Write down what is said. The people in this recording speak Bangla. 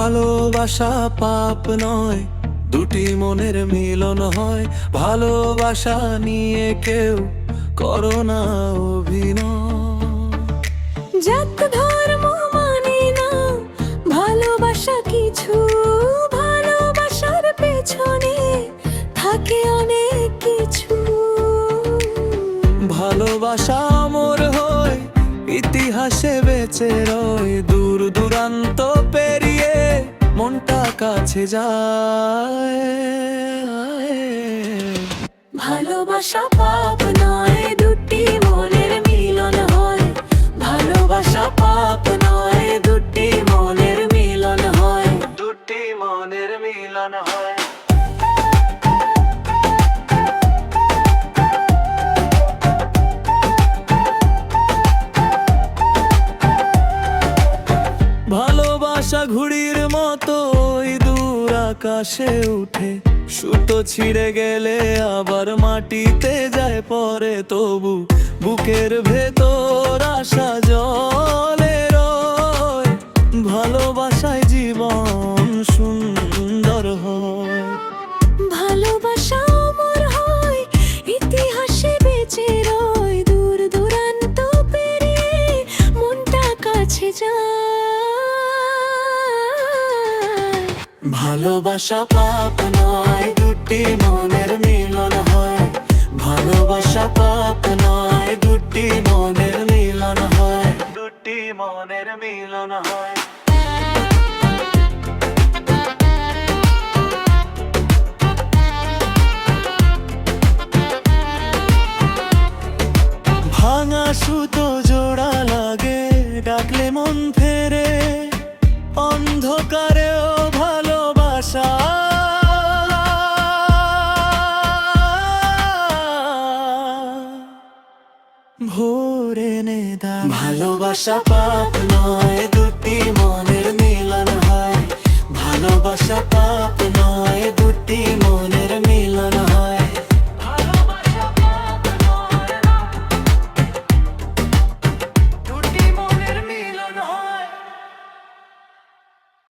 ভালোবাসা পাপ নয়, দুটি মনের মিলন হয়। ভালোবাসা নিয়ে কেউ করো না অভিনয়। জাত ধর্ম মানি না, ভালোবাসা কিছু, ভালোবাসার পেছনে থাকে অনেক কিছু। ভালোবাসা অমর হয়, ইতিহাসে বেঁচে রয়। দূর দূরান্ত পেরিয়ে মনটা কাছে যায়। ভালোবাসা পাপ নয়, দুটি মনের মিলন হয়। ভালোবাসা পাপ নয়, দুটি মনের মিলন হয়। দুটি মনের মিলন হয়। ভালোবাসা ঘুড়ির মতো ওই দূর আকাশে উঠে, সুতো ছিঁড়ে গেলে আবার মাটিতে যায় পরে। তবু বুকের ভেতর আশা জলে রয়। ভালোবাসায় জীবন সুন্দর হয়। ভালোবাসা অমর হয়, ইতিহাসে বেঁচে রয়। দূর দূরান্ত পেরিয়ে মনটা কাছে যায়। ভালোবাসা পাপ নয়, দুটি মনের মিলন হয়। ভালোবাসা পাপ নয়, দুটি মনের মিলন হয়। দুটি মনের মিলন হয়। ভাঙা সুতো জোড়া লাগে, ডাকলে মন ফেরে। অন্ধকারেও ভালোবাসা ভোরে নে দেয়। ভালোবাসা পাপ নয়, দুটি মনের মিলন হয়। ভালোবাসা পাপ নয়, দুটি মনের